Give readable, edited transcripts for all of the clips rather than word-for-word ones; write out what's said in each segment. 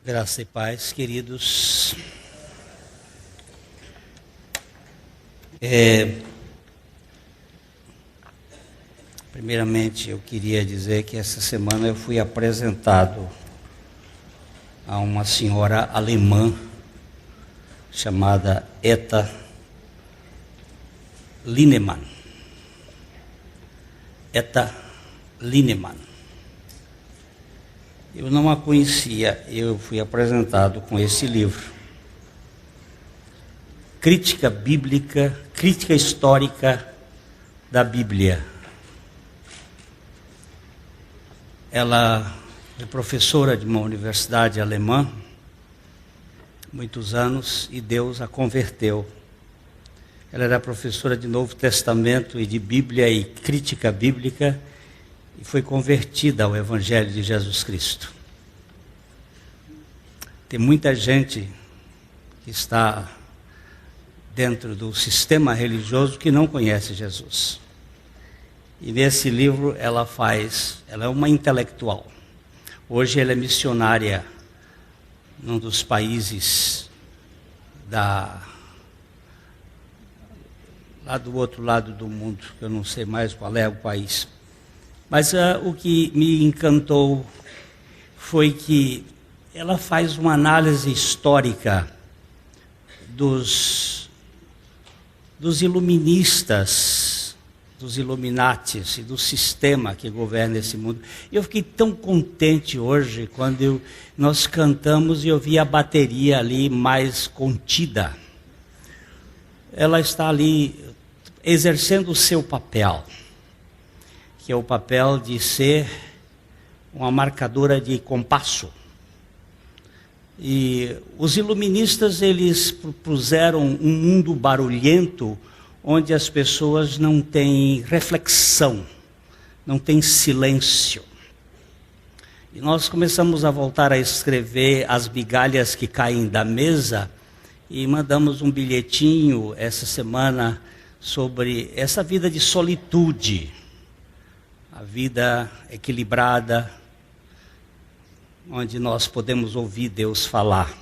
Graça e paz, queridos. Primeiramente, eu queria dizer que essa semana eu fui apresentado a uma senhora alemã chamada Etta Linnemann. Etta Linnemann. Eu não a conhecia, eu fui apresentado com esse livro. Crítica Bíblica, Crítica Histórica da Bíblia. Ela é professora de uma universidade alemã, muitos anos, e Deus a converteu. Ela era professora de Novo Testamento e de Bíblia e Crítica Bíblica, e foi convertida ao Evangelho de Jesus Cristo. Tem muita gente que está dentro do sistema religioso que não conhece Jesus. E nesse livro ela é uma intelectual. Hoje ela é missionária num dos países lá do outro lado do mundo, que eu não sei mais qual é o país. Mas o que me encantou foi que ela faz uma análise histórica dos iluministas, dos Illuminatis e do sistema que governa esse mundo. Eu fiquei tão contente hoje quando nós cantamos e eu vi a bateria ali mais contida. Ela está ali exercendo o seu papel, que é o papel de ser uma marcadora de compasso. E os iluministas, eles propuseram um mundo barulhento, onde as pessoas não têm reflexão, não têm silêncio. E nós começamos a voltar a escrever as migalhas que caem da mesa, e mandamos um bilhetinho essa semana sobre essa vida de solitude, a vida equilibrada, onde nós podemos ouvir Deus falar.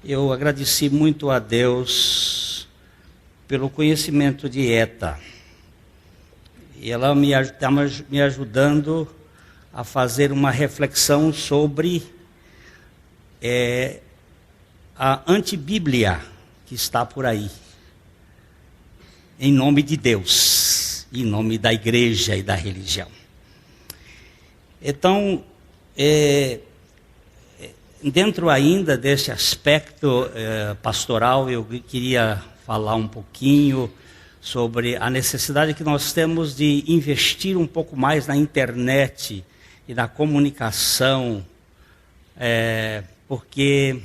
Eu agradeci muito a Deus pelo conhecimento de Etta. E ela está me ajudando a fazer uma reflexão sobre a antibíblia que está por aí. Em nome de Deus, em nome da igreja e da religião. Então, dentro ainda desse aspecto pastoral, eu queria falar um pouquinho sobre a necessidade que nós temos de investir um pouco mais na internet e na comunicação, porque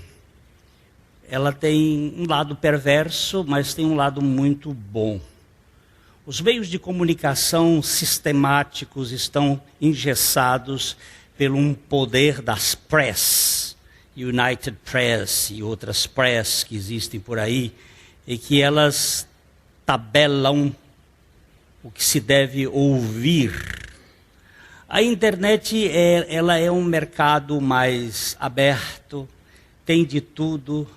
ela tem um lado perverso, mas tem um lado muito bom. Os meios de comunicação sistemáticos estão engessados pelo um poder das press, United Press e outras press que existem por aí, e que elas tabelam o que se deve ouvir. A internet ela é um mercado mais aberto, tem de tudo,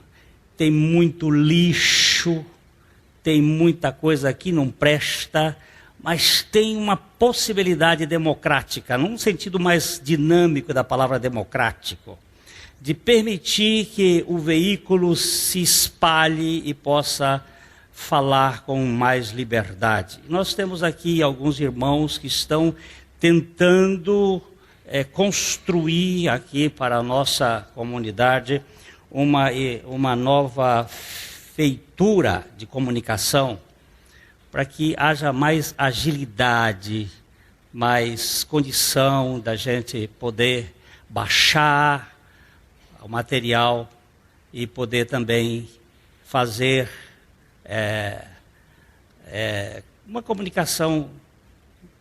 tem muito lixo, tem muita coisa que não presta, mas tem uma possibilidade democrática, num sentido mais dinâmico da palavra democrático, de permitir que o veículo se espalhe e possa falar com mais liberdade. Nós temos aqui alguns irmãos que estão tentando construir aqui para a nossa comunidade uma nova feitura de comunicação, para que haja mais agilidade, mais condição da gente poder baixar o material e poder também fazer uma comunicação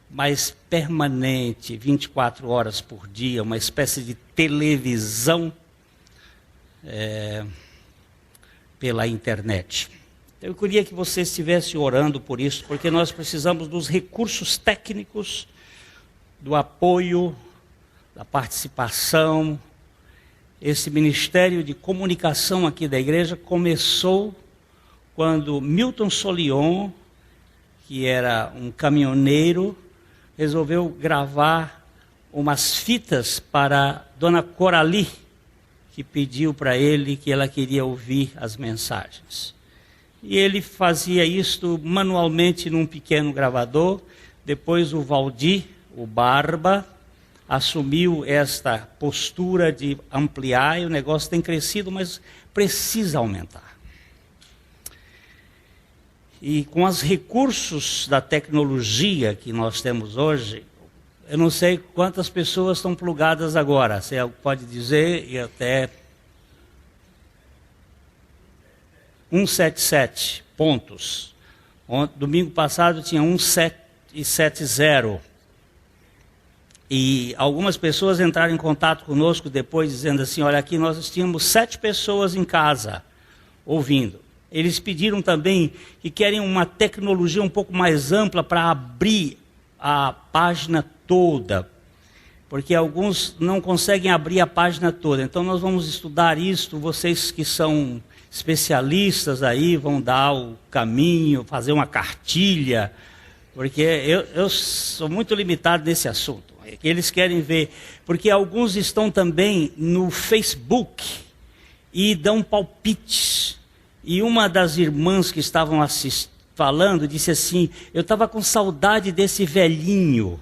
mais permanente, 24 horas por dia, uma espécie de televisão pela internet. Eu queria que você estivesse orando por isso, porque nós precisamos dos recursos técnicos, do apoio, da participação esse ministério de comunicação aqui da igreja começou quando Milton Solion, que era um caminhoneiro, resolveu gravar umas fitas para Dona Coralie, que pediu para ele que ela queria ouvir as mensagens. E ele fazia isto manualmente num pequeno gravador. Depois o Valdir, o Barba, assumiu esta postura de ampliar, e o negócio tem crescido, mas precisa aumentar. E com os recursos da tecnologia que nós temos hoje, eu não sei quantas pessoas estão plugadas agora, você pode dizer, e até 177 pontos. Domingo passado tinha 1770. E algumas pessoas entraram em contato conosco depois dizendo assim, olha, aqui nós tínhamos 7 pessoas em casa ouvindo. Eles pediram também que querem uma tecnologia um pouco mais ampla para abrir a página toda, porque alguns não conseguem abrir a página toda. Então nós vamos estudar isso, vocês que são especialistas aí vão dar o caminho, fazer uma cartilha, porque eu sou muito limitado nesse assunto. Eles querem ver, porque alguns estão também no Facebook e dão palpites. E uma das irmãs que estavam falando disse assim, eu estava com saudade desse velhinho.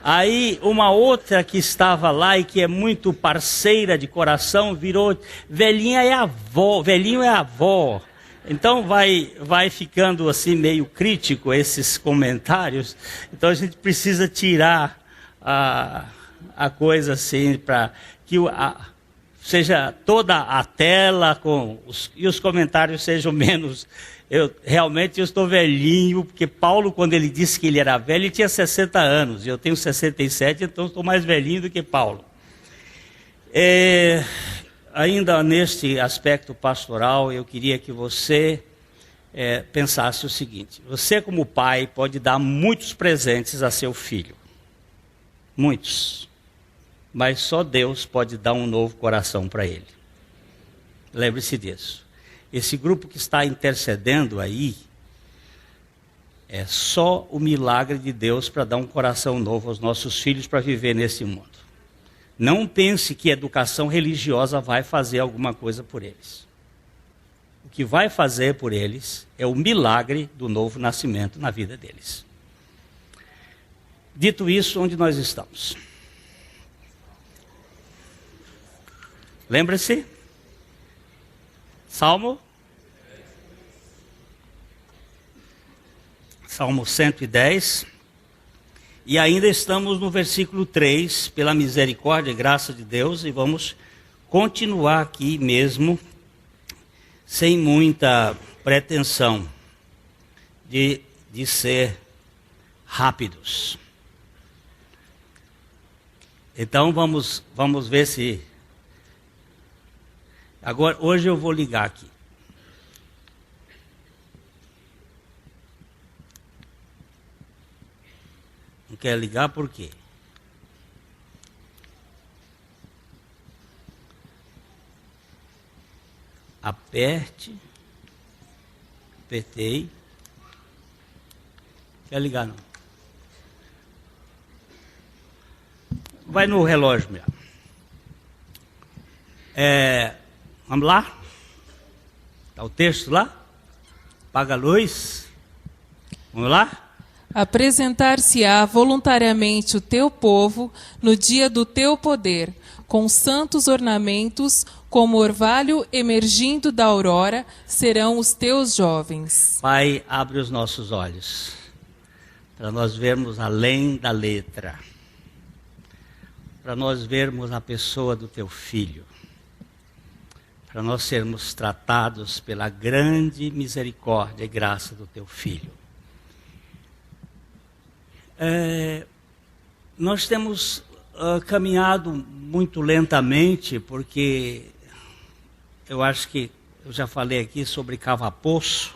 Aí uma outra que estava lá e que é muito parceira de coração virou, velhinha é avó, velhinho é avó. Então vai ficando assim meio crítico esses comentários. Então a gente precisa tirar a coisa assim para que seja toda a tela e os comentários sejam menos. Realmente eu estou velhinho, porque Paulo, quando ele disse que ele era velho, ele tinha 60 anos, e eu tenho 67, então estou mais velhinho do que Paulo. Ainda neste aspecto pastoral, eu queria que você pensasse o seguinte, você como pai pode dar muitos presentes a seu filho, muitos, mas só Deus pode dar um novo coração para ele. Lembre-se disso. Esse grupo que está intercedendo aí, é só o milagre de Deus para dar um coração novo aos nossos filhos para viver nesse mundo. Não pense que educação religiosa vai fazer alguma coisa por eles. O que vai fazer por eles é o milagre do novo nascimento na vida deles. Dito isso, onde nós estamos? Lembre-se, Salmo 110, e ainda estamos no versículo 3, pela misericórdia e graça de Deus, e vamos continuar aqui mesmo, sem muita pretensão de ser rápidos. Então vamos ver se... Agora, hoje eu vou ligar aqui. Não quer ligar por quê? Aperte. Apertei. Quer ligar não? Vai no relógio mesmo. Vamos lá? Está o texto lá? Apaga a luz. Vamos lá? Apresentar-se-á voluntariamente o teu povo no dia do teu poder, com santos ornamentos, como orvalho emergindo da aurora, serão os teus jovens. Pai, abre os nossos olhos, para nós vermos além da letra, para nós vermos a pessoa do teu filho, para nós sermos tratados pela grande misericórdia e graça do teu filho. Nós temos caminhado muito lentamente, porque eu acho que eu já falei aqui sobre cava-poço.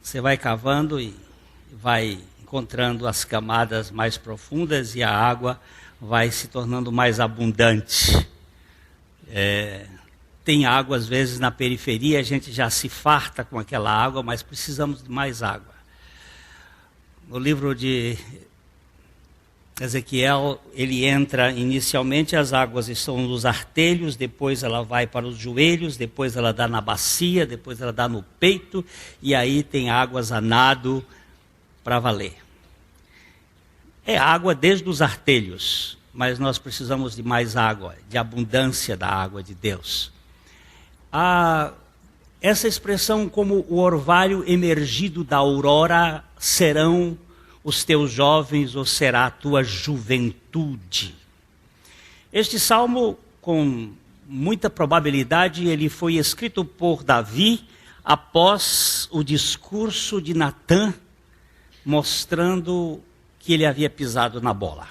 Você vai cavando e vai encontrando as camadas mais profundas e a água vai se tornando mais abundante. Tem água, às vezes, na periferia, a gente já se farta com aquela água, mas precisamos de mais água. No livro de Ezequiel, ele entra inicialmente, as águas estão nos artelhos, depois ela vai para os joelhos, depois ela dá na bacia, depois ela dá no peito, e aí tem águas a nado para valer. É água desde os artelhos, mas nós precisamos de mais água, de abundância da água de Deus. Essa expressão como o orvalho emergido da aurora serão os teus jovens ou será a tua juventude. Este salmo, com muita probabilidade, ele foi escrito por Davi após o discurso de Natã, mostrando que ele havia pisado na bola.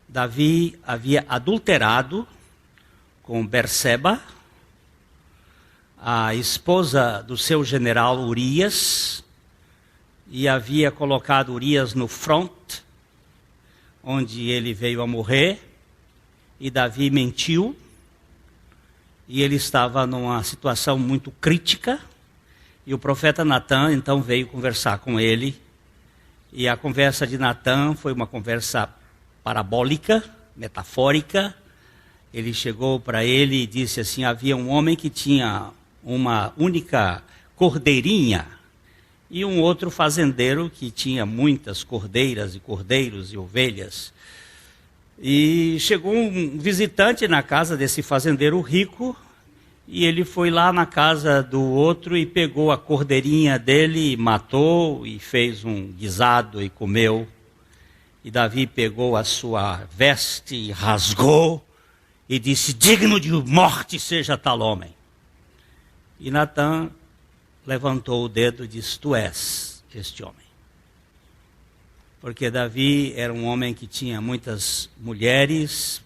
Davi havia adulterado com Berseba, a esposa do seu general Urias, e havia colocado Urias no front, onde ele veio a morrer, e Davi mentiu, e ele estava numa situação muito crítica, e o profeta Natã então veio conversar com ele, e a conversa de Natã foi uma conversa parabólica, metafórica. Ele chegou para ele e disse assim: havia um homem que tinha uma única cordeirinha, e um outro fazendeiro que tinha muitas cordeiras e cordeiros e ovelhas. E chegou um visitante na casa desse fazendeiro rico, e ele foi lá na casa do outro e pegou a cordeirinha dele, e matou, e fez um guisado e comeu. E Davi pegou a sua veste e rasgou, e disse: digno de morte seja tal homem. E Natã levantou o dedo e disse: tu és este homem. Porque Davi era um homem que tinha muitas mulheres,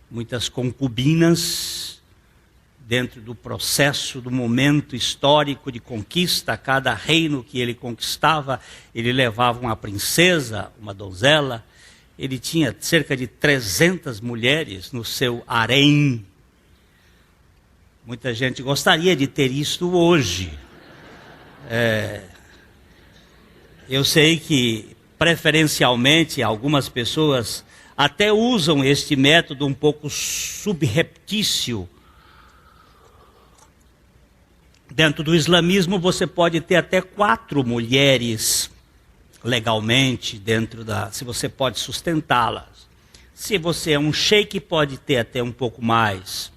muitas concubinas, dentro do processo, do momento histórico de conquista. Cada reino que ele conquistava, ele levava uma princesa, uma donzela. Ele tinha cerca de 300 mulheres no seu harém. Muita gente gostaria de ter isto hoje. Eu sei que, preferencialmente, algumas pessoas até usam este método um pouco subreptício. Dentro do islamismo, você pode ter até 4 mulheres legalmente, se você pode sustentá-las. Se você é um sheik, pode ter até um pouco mais.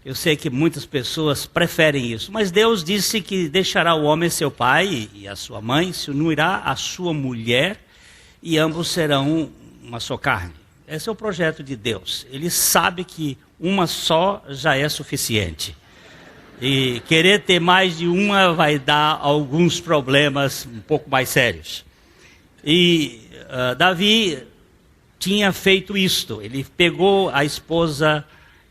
Eu sei que muitas pessoas preferem isso, mas Deus disse que deixará o homem seu pai e a sua mãe, se unirá à sua mulher, e ambos serão uma só carne. Esse é o projeto de Deus. Ele sabe que uma só já é suficiente. E querer ter mais de uma vai dar alguns problemas um pouco mais sérios. E Davi tinha feito isto. Ele pegou a esposa,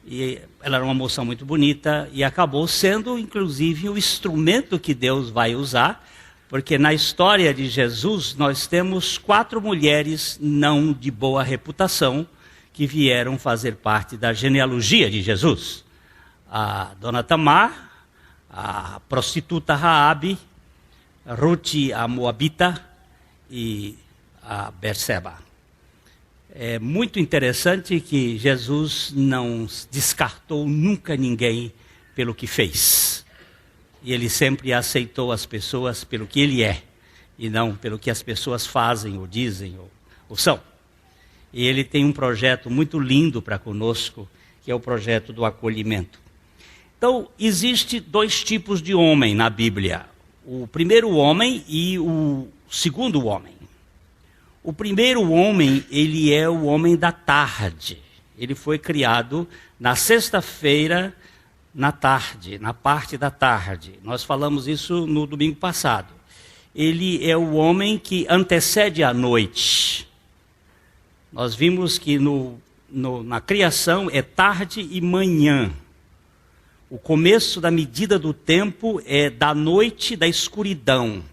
e ela era uma moça muito bonita, e acabou sendo, inclusive, o instrumento que Deus vai usar, porque na história de Jesus nós temos 4 mulheres não de boa reputação que vieram fazer parte da genealogia de Jesus. A dona Tamar, a prostituta Raabe, Ruth a Moabita e a Berseba. É muito interessante que Jesus não descartou nunca ninguém pelo que fez. E ele sempre aceitou as pessoas pelo que ele é, e não pelo que as pessoas fazem, ou dizem, ou são. E ele tem um projeto muito lindo para conosco, que é o projeto do acolhimento. Então, existe 2 tipos de homem na Bíblia. O primeiro homem e o segundo homem. O primeiro homem, ele é o homem da tarde. Ele foi criado na sexta-feira, na tarde, na parte da tarde. Nós falamos isso no domingo passado. Ele é o homem que antecede a noite. Nós vimos que na criação é tarde e manhã. O começo da medida do tempo é da noite, da escuridão.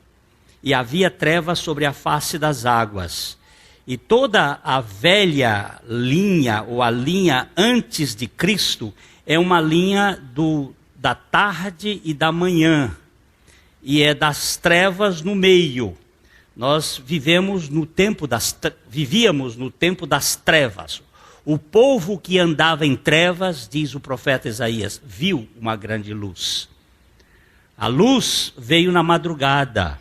e havia trevas sobre a face das águas. E toda a velha linha, ou a linha antes de Cristo, é uma linha da tarde e da manhã. E é das trevas no meio. Nós vivíamos no tempo das trevas. O povo que andava em trevas, diz o profeta Isaías, viu uma grande luz. A luz veio na madrugada.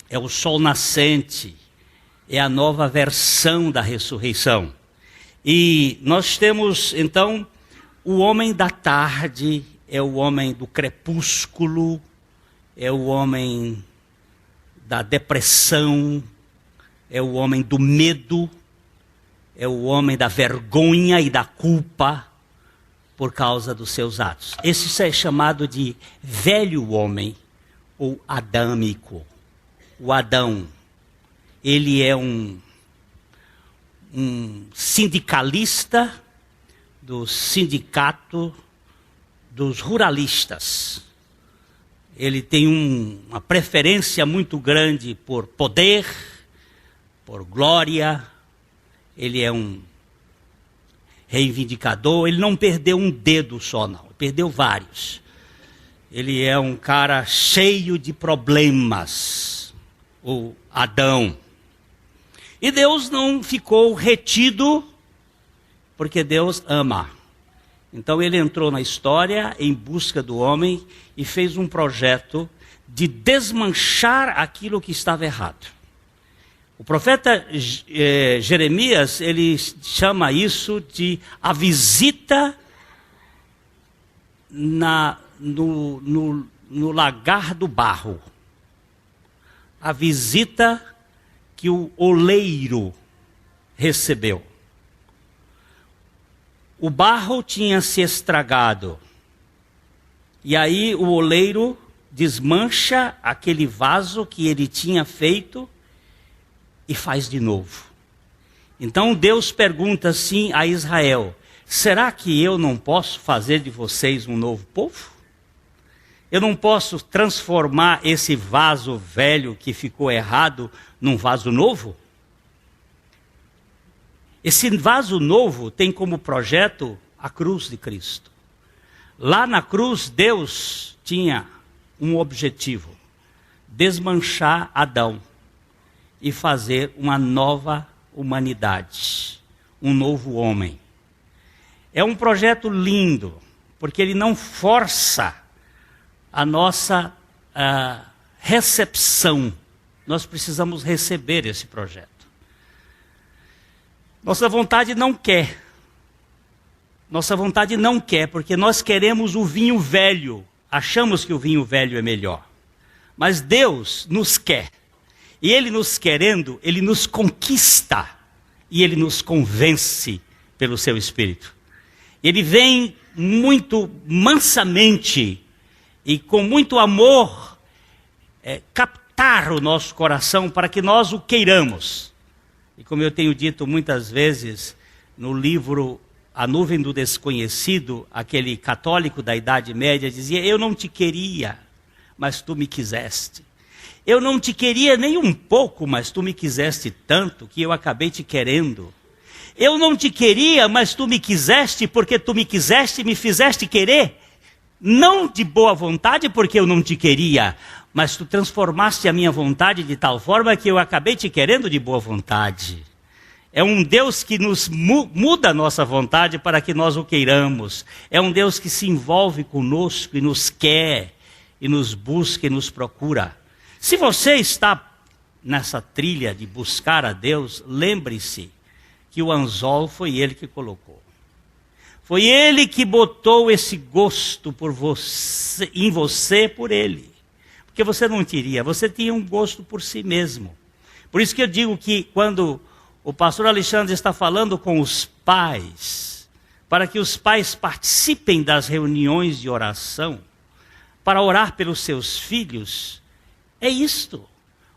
É o sol nascente. É a nova versão da ressurreição. E nós temos, então, o homem da tarde, é o homem do crepúsculo, é o homem da depressão, é o homem do medo, é o homem da vergonha e da culpa por causa dos seus atos. Esse é chamado de velho homem ou adâmico. O Adão, ele é um sindicalista do sindicato dos ruralistas. Ele tem uma preferência muito grande por poder, por glória. Ele é um reivindicador. Ele não perdeu um dedo só, não. Perdeu vários. Ele é um cara cheio de problemas, o Adão. E Deus não ficou retido, porque Deus ama. Então ele entrou na história em busca do homem e fez um projeto de desmanchar aquilo que estava errado. O profeta Jeremias, ele chama isso de a visita no lagar do barro. A visita que o oleiro recebeu. O barro tinha se estragado. E aí o oleiro desmancha aquele vaso que ele tinha feito e faz de novo. Então Deus pergunta assim a Israel: será que eu não posso fazer de vocês um novo povo? Eu não posso transformar esse vaso velho que ficou errado num vaso novo? Esse vaso novo tem como projeto a cruz de Cristo. Lá na cruz, Deus tinha um objetivo: desmanchar Adão e fazer uma nova humanidade, um novo homem. É um projeto lindo, porque ele não força a nossa recepção. Nós precisamos receber esse projeto. Nossa vontade não quer. Nossa vontade não quer, porque nós queremos o vinho velho. Achamos que o vinho velho é melhor. Mas Deus nos quer. E Ele nos querendo, Ele nos conquista. E Ele nos convence pelo seu Espírito. Ele vem muito mansamente e com muito amor captar o nosso coração para que nós o queiramos. E como eu tenho dito muitas vezes no livro A Nuvem do Desconhecido, aquele católico da Idade Média dizia: eu não te queria, mas tu me quiseste. Eu não te queria nem um pouco, mas tu me quiseste tanto que eu acabei te querendo. Eu não te queria, mas tu me quiseste, porque tu me quiseste e me fizeste querer. Não de boa vontade, porque eu não te queria, mas tu transformaste a minha vontade de tal forma que eu acabei te querendo de boa vontade. É um Deus que nos muda a nossa vontade para que nós o queiramos. É um Deus que se envolve conosco e nos quer, e nos busca e nos procura. Se você está nessa trilha de buscar a Deus, lembre-se que o anzol foi Ele que colocou. Foi Ele que botou esse gosto por você, em você por Ele. Porque você não teria, você tinha um gosto por si mesmo. Por isso que eu digo que quando o pastor Alexandre está falando com os pais, para que os pais participem das reuniões de oração, para orar pelos seus filhos, é isto.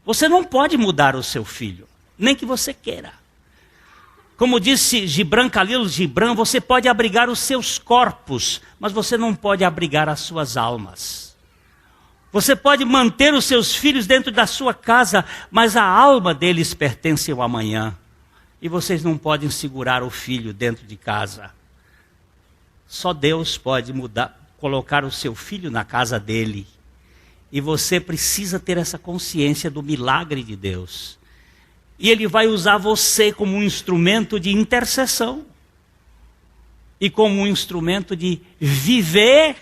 Você não pode mudar o seu filho, nem que você queira. Como disse Gibran Khalil Gibran, você pode abrigar os seus corpos, mas você não pode abrigar as suas almas. Você pode manter os seus filhos dentro da sua casa, mas a alma deles pertence ao amanhã. E vocês não podem segurar o filho dentro de casa. Só Deus pode colocar o seu filho na casa dele. E você precisa ter essa consciência do milagre de Deus. E Ele vai usar você como um instrumento de intercessão. E como um instrumento de viver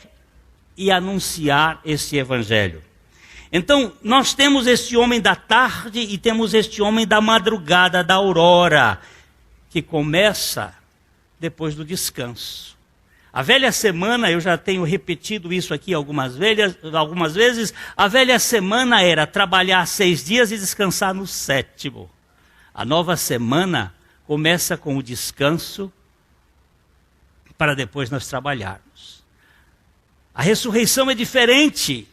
e anunciar esse evangelho. Então, nós temos este homem da tarde e temos este homem da madrugada, da aurora, que começa depois do descanso. A velha semana, eu já tenho repetido isso aqui algumas vezes, a velha semana era trabalhar 6 dias e descansar no 7º. A nova semana começa com o descanso para depois nós trabalharmos. A ressurreição é diferente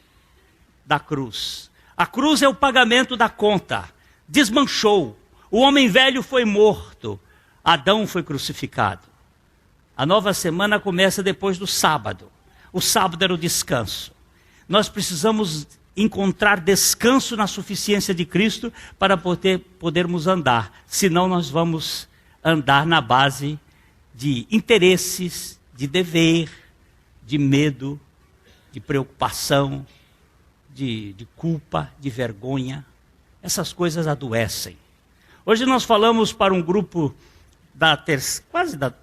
da cruz. A cruz é o pagamento da conta. Desmanchou. O homem velho foi morto. Adão foi crucificado. A nova semana começa depois do sábado. O sábado era o descanso. Nós precisamos encontrar descanso na suficiência de Cristo para podermos andar. Senão nós vamos andar na base de interesses, de dever, de medo, de preocupação, de culpa, de vergonha. Essas coisas adoecem. Hoje nós falamos para um grupo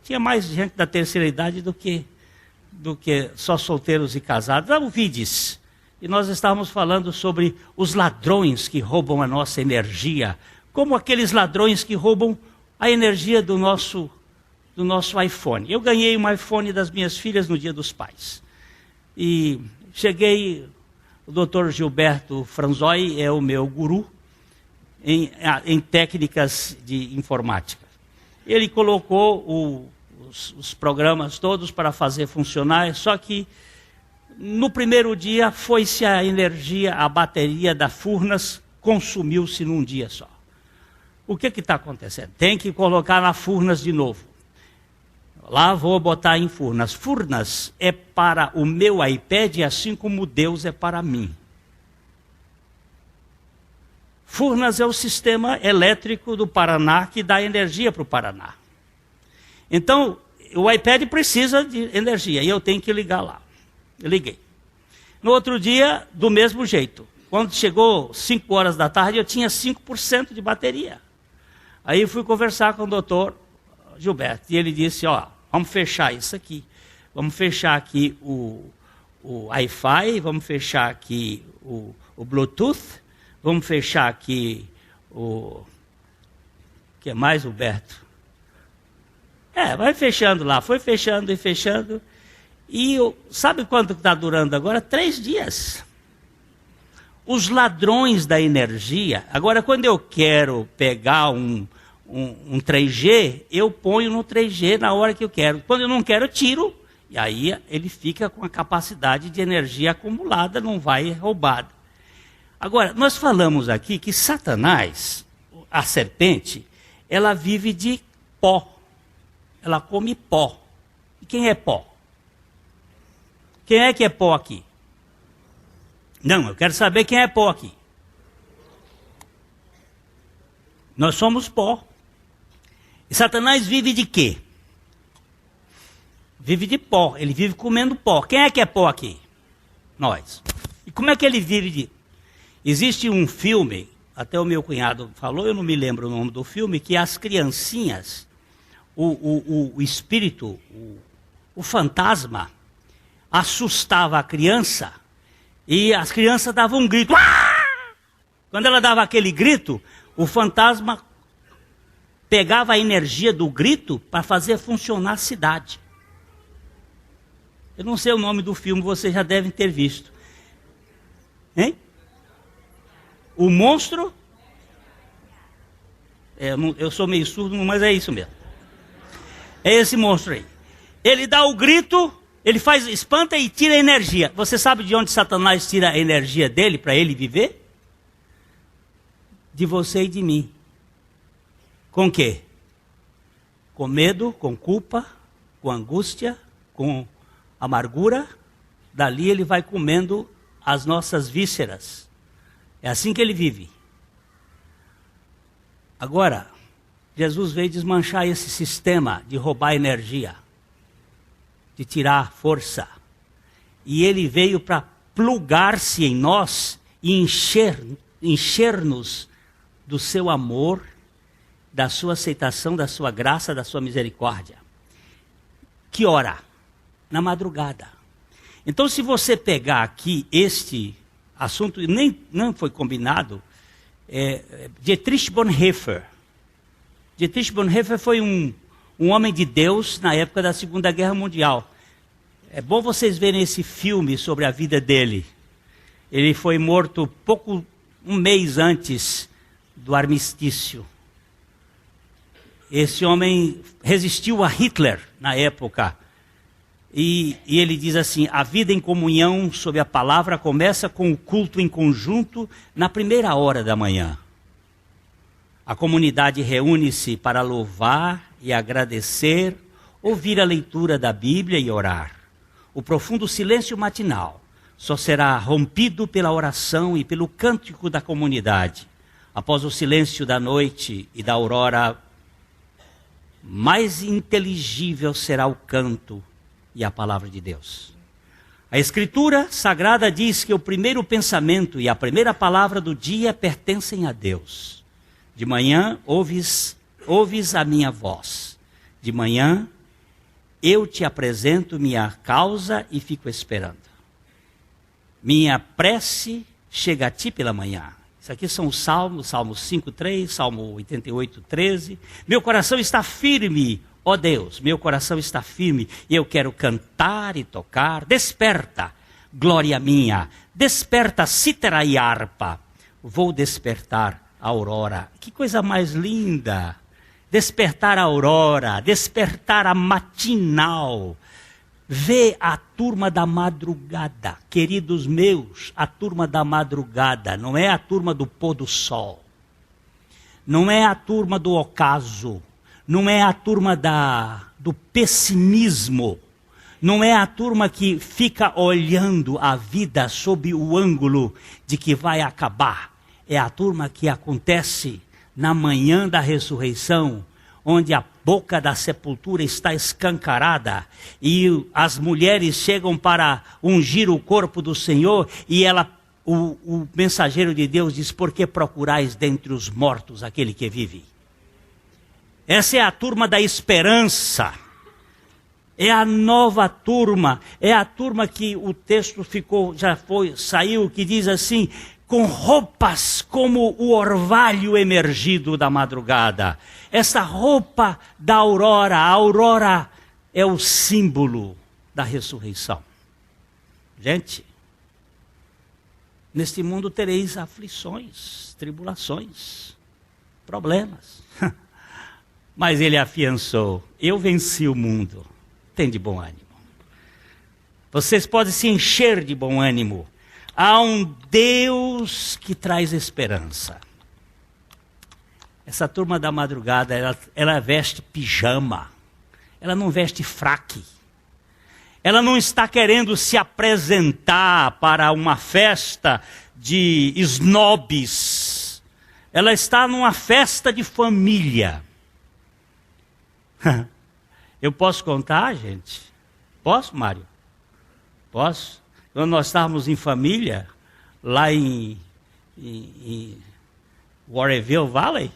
tinha mais gente da terceira idade do que só solteiros e casados. O Vides. E nós estávamos falando sobre os ladrões que roubam a nossa energia, como aqueles ladrões que roubam a energia do nosso iPhone. Eu ganhei um iPhone das minhas filhas no Dia dos Pais. E cheguei, o Dr. Gilberto Franzoi é o meu guru em técnicas de informática. Ele colocou os programas todos para fazer funcionar, só que no primeiro dia foi-se a energia, a bateria da Furnas consumiu-se num dia só. O que está acontecendo? Tem que colocar na Furnas de novo. Lá vou botar em Furnas. Furnas é para o meu iPad, assim como Deus é para mim. Furnas é o sistema elétrico do Paraná que dá energia para o Paraná. Então, o iPad precisa de energia e eu tenho que ligar lá. Eu liguei. No outro dia, do mesmo jeito. Quando chegou 5 horas da tarde, eu tinha 5% de bateria. Aí fui conversar com o doutor Gilberto e ele disse, vamos fechar isso aqui. Vamos fechar aqui o Wi-Fi, vamos fechar aqui o Bluetooth, vamos fechar aqui o que mais, Roberto? Vai fechando lá. Foi fechando e fechando. E sabe quanto está durando agora? 3 dias. Os ladrões da energia. Agora, quando eu quero pegar um 3G, eu ponho no 3G na hora que eu quero. Quando eu não quero, eu tiro. E aí ele fica com a capacidade de energia acumulada, não vai roubada. Agora, nós falamos aqui que Satanás, a serpente, ela vive de pó. Ela come pó. E quem é pó? Quem é que é pó aqui? Não, eu quero saber quem é pó aqui. Nós somos pó. E Satanás vive de quê? Vive de pó. Ele vive comendo pó. Quem é que é pó aqui? Nós. E como é que ele vive? Existe um filme, até o meu cunhado falou, eu não me lembro o nome do filme, que as criancinhas, o espírito, o fantasma, assustava a criança e as crianças davam um grito. Ah! Quando ela dava aquele grito, o fantasma pegava a energia do grito para fazer funcionar a cidade. Eu não sei o nome do filme, vocês já devem ter visto. Hein? O monstro? Eu sou meio surdo, mas é isso mesmo. É esse monstro aí. Ele dá o grito, ele espanta e tira a energia. Você sabe de onde Satanás tira a energia dele para ele viver? De você e de mim. Com o quê? Com medo, com culpa, com angústia, com amargura. Dali ele vai comendo as nossas vísceras. É assim que ele vive. Agora, Jesus veio desmanchar esse sistema de roubar energia, de tirar força. E ele veio para plugar-se em nós e encher-nos do seu amor, da sua aceitação, da sua graça, da sua misericórdia. Que hora? Na madrugada. Então, se você pegar aqui este assunto, não foi combinado, Dietrich Bonhoeffer. Dietrich Bonhoeffer foi um homem de Deus na época da Segunda Guerra Mundial. É bom vocês verem esse filme sobre a vida dele. Ele foi morto um mês antes do armistício. Esse homem resistiu a Hitler na época. E ele diz assim: a vida em comunhão sob a palavra começa com o culto em conjunto na primeira hora da manhã. A comunidade reúne-se para louvar e agradecer, ouvir a leitura da Bíblia e orar. O profundo silêncio matinal só será rompido pela oração e pelo cântico da comunidade. Após o silêncio da noite e da aurora, mais inteligível será o canto e a palavra de Deus. A Escritura Sagrada diz que o primeiro pensamento e a primeira palavra do dia pertencem a Deus. De manhã ouves a minha voz. De manhã eu te apresento minha causa e fico esperando. Minha prece chega a ti pela manhã. Isso aqui são os salmos, Salmo 5:3, Salmo 88:13. Meu coração está firme, ó Deus, meu coração está firme, e eu quero cantar e tocar. Desperta, glória minha, desperta cítara e harpa. Vou despertar a aurora. Que coisa mais linda! Despertar a aurora, despertar a matinal. Vê a turma da madrugada, queridos meus, a turma da madrugada, não é a turma do pôr do sol, não é a turma do ocaso, não é a turma do pessimismo, não é a turma que fica olhando a vida sob o ângulo de que vai acabar. É a turma que acontece na manhã da ressurreição, onde a boca da sepultura está escancarada e as mulheres chegam para ungir o corpo do Senhor e o mensageiro de Deus diz: por que procurais dentre os mortos aquele que vive? Essa é a turma da esperança, é a nova turma, é a turma que o texto saiu, que diz assim: com roupas como o orvalho emergido da madrugada. Essa roupa da aurora, a aurora é o símbolo da ressurreição. Gente, neste mundo tereis aflições, tribulações, problemas. Mas ele afiançou: eu venci o mundo. Tem de bom ânimo. Vocês podem se encher de bom ânimo. Há um Deus que traz esperança. Essa turma da madrugada, ela veste pijama. Ela não veste fraque. Ela não está querendo se apresentar para uma festa de snobs. Ela está numa festa de família. Eu posso contar, gente? Posso, Mário? Posso? Quando nós estávamos em família, lá em Warrenville Valley,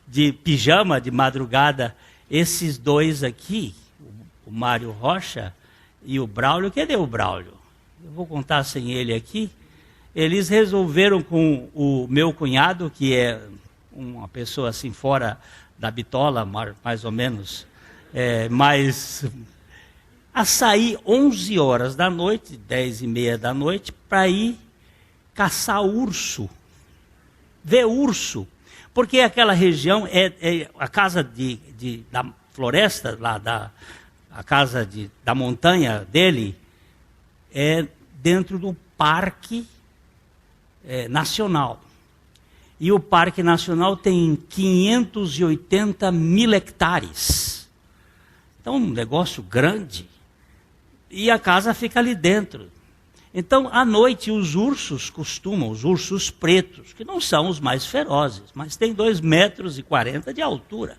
de pijama, de madrugada, esses dois aqui, o Mário Rocha e o Braulio, cadê o Braulio? Eu vou contar sem ele aqui. Eles resolveram com o meu cunhado, que é uma pessoa assim fora da bitola, mais ou menos, mas a sair 11 horas da noite, 10:30 da noite, para ir caçar urso, ver urso, porque aquela região a casa da floresta, lá a casa da montanha dele, é dentro do Parque Nacional. E o Parque Nacional tem 580 mil hectares. Então, um negócio grande. e a casa fica ali dentro. Então, à noite, os ursos pretos, que não são os mais ferozes, mas têm 2,40 metros de altura.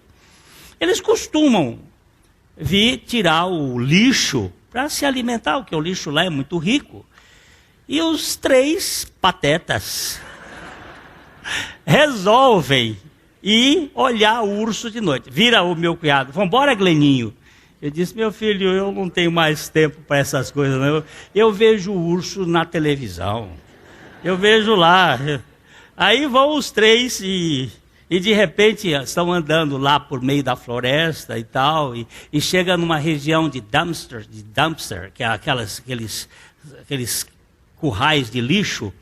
Eles costumam vir tirar o lixo para se alimentar, porque o lixo lá é muito rico. E os 3 patetas resolvem ir olhar o urso de noite. Vira o meu cunhado: vambora, Gleninho. Eu disse: meu filho, eu não tenho mais tempo para essas coisas, não. Eu vejo o urso na televisão. Eu vejo lá. Aí vão os 3 e de repente estão andando lá por meio da floresta e tal, e chega numa região de dumpster, que é aqueles currais de lixo,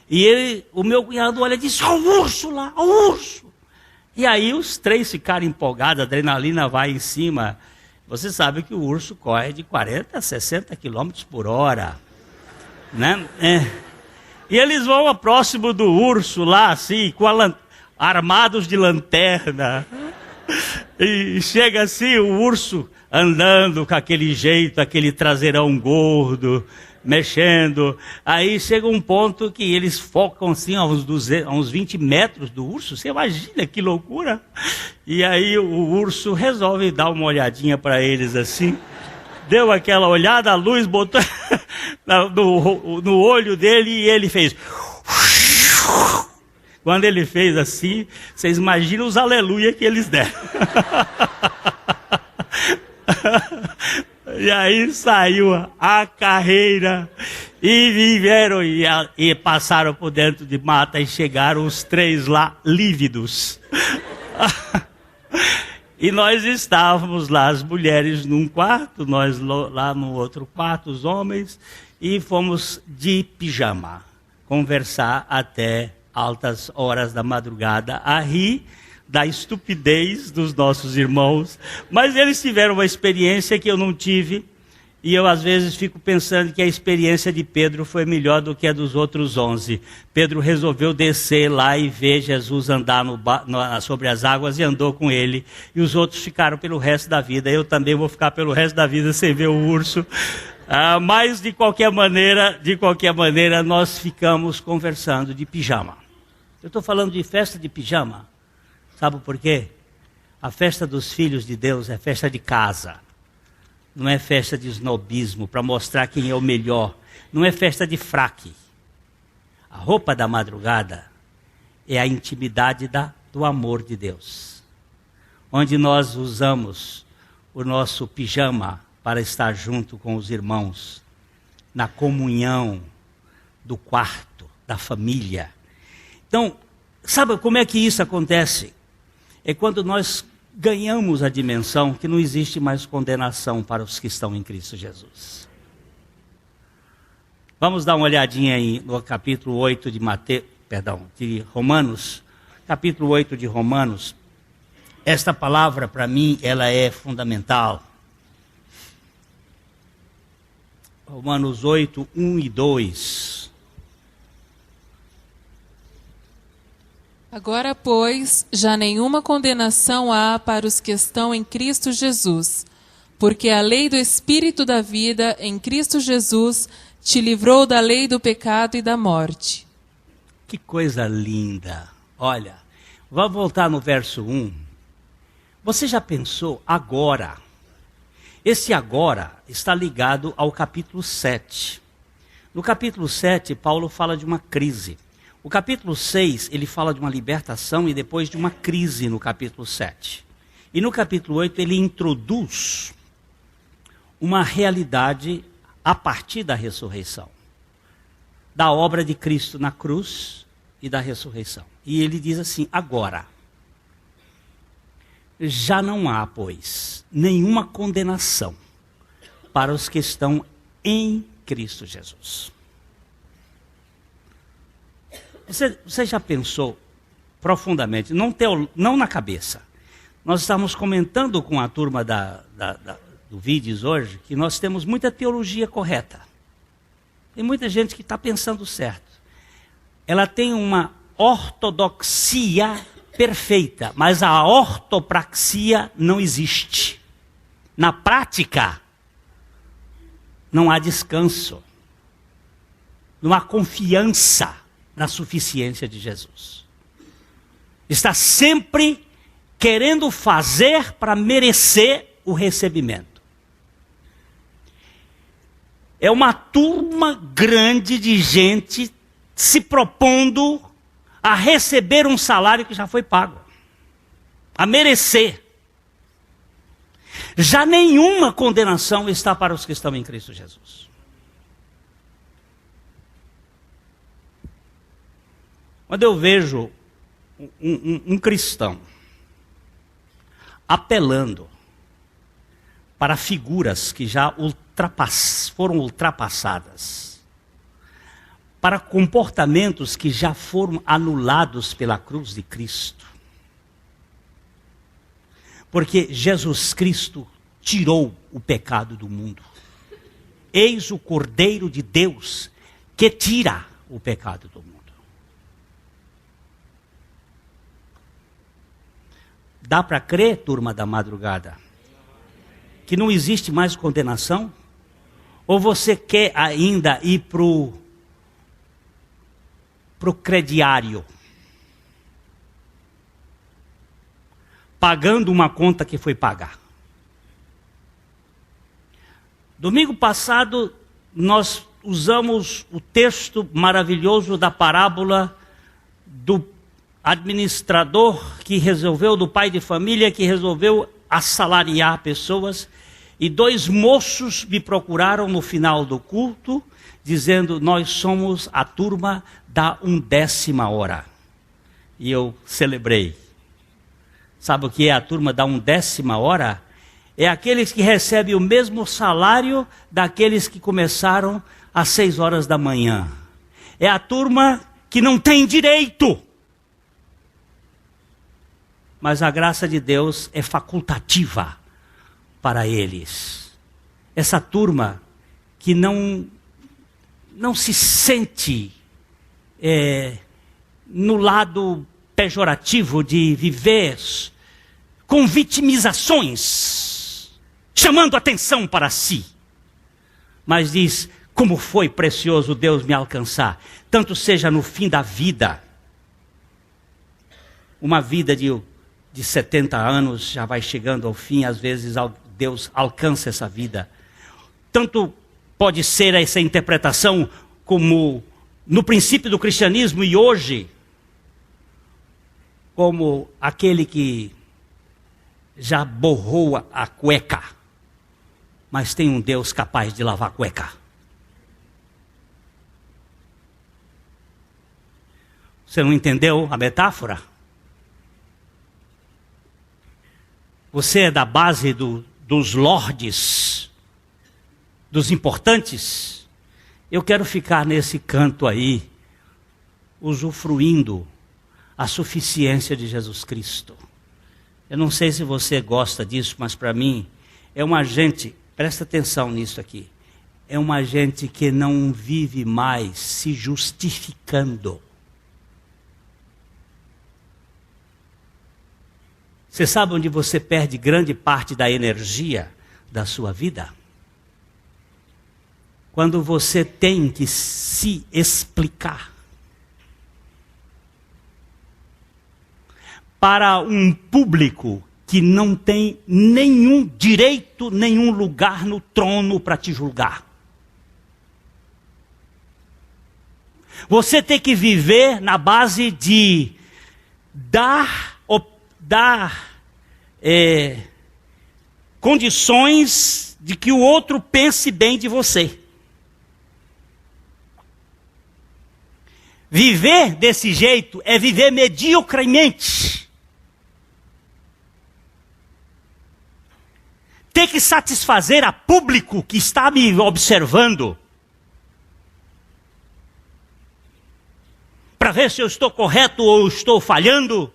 e o meu cunhado olha e diz: ó o urso lá, ó o urso. E aí os 3 ficaram empolgados, a adrenalina vai em cima. Você sabe que o urso corre de 40 a 60 quilômetros por hora, né? E eles vão próximo do urso lá, assim, armados de lanterna. E chega assim o urso andando com aquele jeito, aquele traseirão gordo, mexendo. Aí chega um ponto que eles focam assim a uns 20 metros do urso. Você imagina que loucura? E aí o urso resolve dar uma olhadinha para eles assim. Deu aquela olhada, a luz botou no olho dele e ele fez. Quando ele fez assim, vocês imaginam os aleluia que eles deram. E aí saiu a carreira e vieram e passaram por dentro de mata e chegaram os 3 lá lívidos. E nós estávamos lá, as mulheres num quarto, nós lá no outro quarto, os homens, e fomos de pijama conversar até altas horas da madrugada, a rir da estupidez dos nossos irmãos. Mas eles tiveram uma experiência que eu não tive, e eu às vezes fico pensando que a experiência de Pedro foi melhor do que a dos outros 11. Pedro resolveu descer lá e ver Jesus andar sobre as águas e andou com ele. E os outros ficaram pelo resto da vida. Eu também vou ficar pelo resto da vida sem ver o urso. Mas de qualquer maneira, nós ficamos conversando de pijama. Eu estou falando de festa de pijama. Sabe por quê? A festa dos filhos de Deus é festa de casa. Não é festa de snobismo, para mostrar quem é o melhor. Não é festa de fraque. A roupa da madrugada é a intimidade do amor de Deus. Onde nós usamos o nosso pijama para estar junto com os irmãos. Na comunhão do quarto, da família. Então, sabe como é que isso acontece? É quando nós ganhamos a dimensão que não existe mais condenação para os que estão em Cristo Jesus. Vamos dar uma olhadinha aí no capítulo 8 de Romanos. Capítulo 8 de Romanos. Esta palavra, para mim, ela é fundamental. Romanos 8, 1 e 2. Agora, pois, já nenhuma condenação há para os que estão em Cristo Jesus, porque a lei do Espírito da vida em Cristo Jesus te livrou da lei do pecado e da morte. Que coisa linda! Olha, vamos voltar no verso 1. Você já pensou agora? Esse agora está ligado ao capítulo 7. No capítulo 7, Paulo fala de uma crise. O capítulo 6, ele fala de uma libertação e depois de uma crise no capítulo 7. E no capítulo 8, ele introduz uma realidade a partir da ressurreição. Da obra de Cristo na cruz e da ressurreição. E ele diz assim: agora, já não há, pois, nenhuma condenação para os que estão em Cristo Jesus. Você já pensou profundamente, não na cabeça. Nós estamos comentando com a turma do Vídeos hoje que nós temos muita teologia correta. Tem muita gente que está pensando certo. Ela tem uma ortodoxia perfeita, mas a ortopraxia não existe. Na prática, não há descanso, não há confiança na suficiência de Jesus. Está sempre querendo fazer para merecer o recebimento. É uma turma grande de gente se propondo a receber um salário que já foi pago, a merecer. Já nenhuma condenação está para os que estão em Cristo Jesus. Quando eu vejo um cristão apelando para figuras que já foram ultrapassadas, para comportamentos que já foram anulados pela cruz de Cristo, porque Jesus Cristo tirou o pecado do mundo. Eis o Cordeiro de Deus que tira o pecado do mundo. Dá para crer, turma da madrugada, que não existe mais condenação? Ou você quer ainda ir pro crediário, pagando uma conta que foi pagar? Domingo passado, nós usamos o texto maravilhoso da parábola do administrador do pai de família que resolveu assalariar pessoas, e 2 moços me procuraram no final do culto, dizendo: nós somos a turma da 1/10 hora. E eu celebrei. Sabe o que é a turma da 1/10 hora? É aqueles que recebem o mesmo salário daqueles que começaram às 6 horas da manhã. É a turma que não tem direito. Mas a graça de Deus é facultativa para eles. Essa turma que não se sente no lado pejorativo de viver com vitimizações, chamando atenção para si, mas diz: como foi precioso Deus me alcançar, tanto seja no fim da vida. Uma vida de 70 anos já vai chegando ao fim, às vezes Deus alcança essa vida. Tanto pode ser essa interpretação como no princípio do cristianismo e hoje, como aquele que já borrou a cueca, mas tem um Deus capaz de lavar a cueca. Você não entendeu a metáfora? Você é da base dos lordes, dos importantes? Eu quero ficar nesse canto aí, usufruindo a suficiência de Jesus Cristo. Eu não sei se você gosta disso, mas para mim é uma gente, presta atenção nisso aqui, é uma gente que não vive mais se justificando. Você sabe onde você perde grande parte da energia da sua vida? Quando você tem que se explicar para um público que não tem nenhum direito, nenhum lugar no trono para te julgar. Você tem que viver na base de dar condições de que o outro pense bem de você. Viver desse jeito é viver mediocremente. Ter que satisfazer a público que está me observando, para ver se eu estou correto ou estou falhando.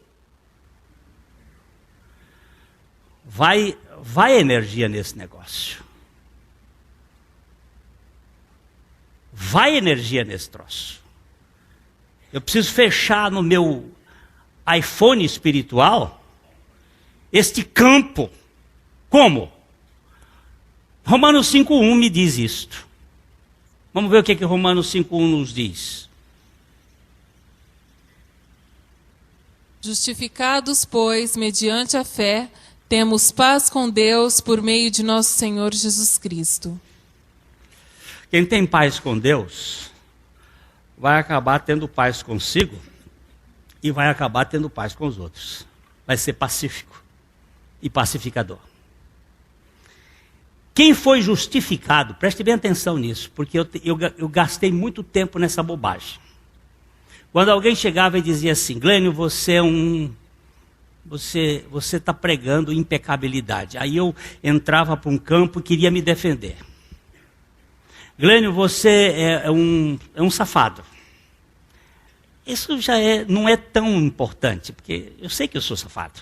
Vai energia nesse negócio. Vai energia nesse troço. Eu preciso fechar no meu iPhone espiritual este campo. Como? Romanos 5:1 me diz isto. Vamos ver o que Romanos 5:1 nos diz. Justificados, pois, mediante a fé, temos paz com Deus por meio de nosso Senhor Jesus Cristo. Quem tem paz com Deus, vai acabar tendo paz consigo e vai acabar tendo paz com os outros. Vai ser pacífico e pacificador. Quem foi justificado, preste bem atenção nisso, porque eu gastei muito tempo nessa bobagem. Quando alguém chegava e dizia assim, Glênio, você está pregando impecabilidade. Aí eu entrava para um campo e queria me defender. Glênio, você é um safado. Isso já não é tão importante, porque eu sei que eu sou safado.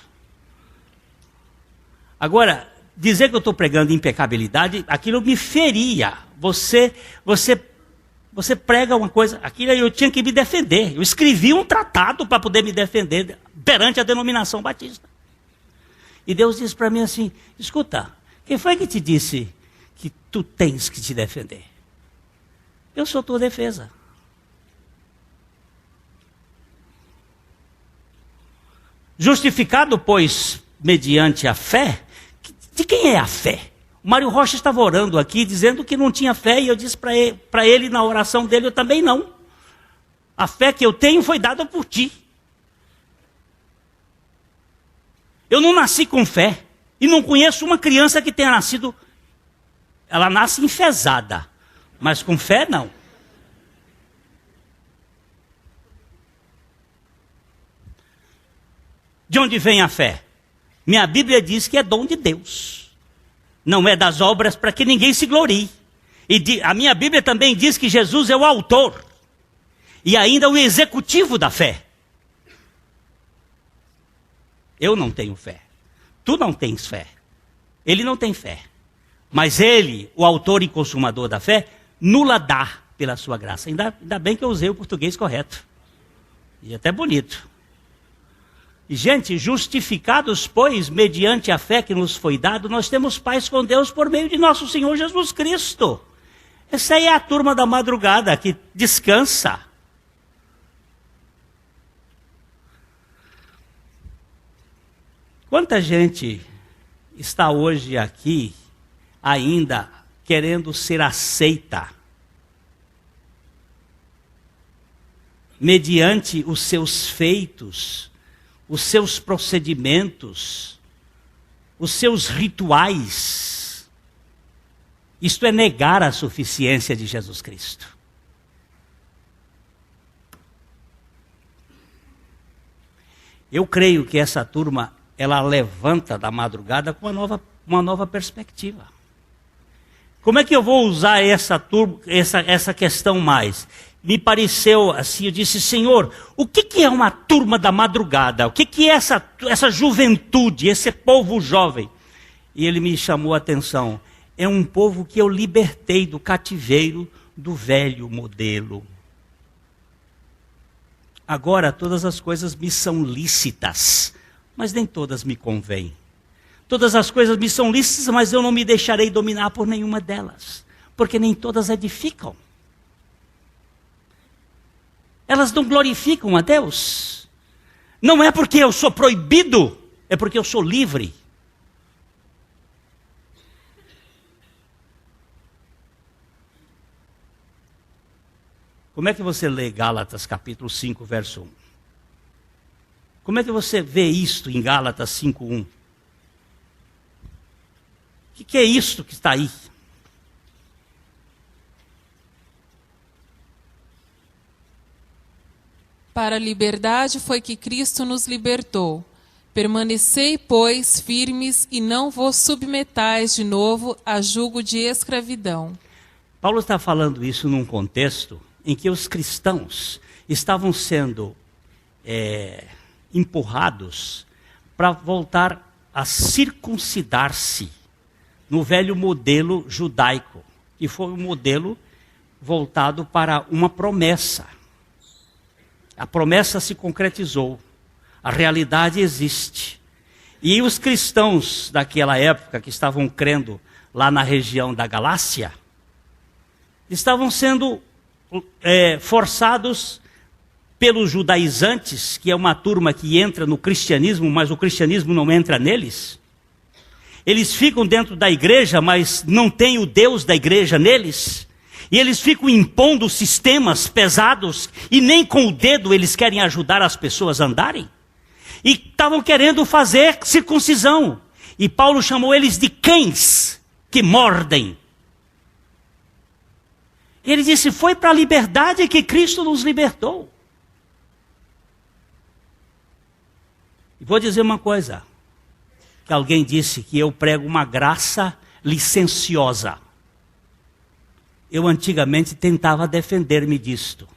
Agora, dizer que eu estou pregando impecabilidade, aquilo me feria. Você prega uma coisa, aquilo eu tinha que me defender. Eu escrevi um tratado para poder me defender perante a denominação batista. E Deus disse para mim assim, escuta, quem foi que te disse que tu tens que te defender? Eu sou tua defesa. Justificado, pois, mediante a fé, de quem é a fé? O Mário Rocha estava orando aqui, dizendo que não tinha fé, e eu disse para ele na oração dele, eu também não. A fé que eu tenho foi dada por ti. Eu não nasci com fé, e não conheço uma criança que tenha nascido, ela nasce enfesada, mas com fé não. De onde vem a fé? Minha Bíblia diz que é dom de Deus. Não é das obras para que ninguém se glorie. E a minha Bíblia também diz que Jesus é o autor. E ainda o executivo da fé. Eu não tenho fé. Tu não tens fé. Ele não tem fé. Mas ele, o autor e consumador da fé, nula dá pela sua graça. Ainda bem que eu usei o português correto. E até bonito. E, gente, justificados, pois, mediante a fé que nos foi dado, nós temos paz com Deus por meio de nosso Senhor Jesus Cristo. Essa aí é a turma da madrugada que descansa. Quanta gente está hoje aqui ainda querendo ser aceita mediante os seus feitos, os seus procedimentos, os seus rituais. Isto é negar a suficiência de Jesus Cristo. Eu creio que essa turma, ela levanta da madrugada com uma nova perspectiva. Como é que eu vou usar essa questão mais? Me pareceu assim, eu disse, Senhor, o que é uma turma da madrugada? O que é essa juventude, esse povo jovem? E ele me chamou a atenção. É um povo que eu libertei do cativeiro do velho modelo. Agora todas as coisas me são lícitas, mas nem todas me convêm. Todas as coisas me são lícitas, mas eu não me deixarei dominar por nenhuma delas, porque nem todas edificam. Elas não glorificam a Deus. Não é porque eu sou proibido, é porque eu sou livre. Como é que você lê Gálatas capítulo 5, verso 1? Como é que você vê isto em Gálatas 5, 1? O que é isto que está aí? Para a liberdade foi que Cristo nos libertou. Permanecei, pois, firmes e não vos submetais de novo a jugo de escravidão. Paulo está falando isso num contexto em que os cristãos estavam sendo empurrados para voltar a circuncidar-se no velho modelo judaico, que foi um modelo voltado para uma promessa. A promessa se concretizou, a realidade existe. E os cristãos daquela época que estavam crendo lá na região da Galácia, estavam sendo forçados pelos judaizantes, que é uma turma que entra no cristianismo, mas o cristianismo não entra neles. Eles ficam dentro da igreja, mas não tem o Deus da igreja neles. E eles ficam impondo sistemas pesados, e nem com o dedo eles querem ajudar as pessoas a andarem. E estavam querendo fazer circuncisão. E Paulo chamou eles de cães que mordem. E ele disse, foi para a liberdade que Cristo nos libertou. E vou dizer uma coisa, que alguém disse que eu prego uma graça licenciosa. Eu antigamente tentava defender-me disto.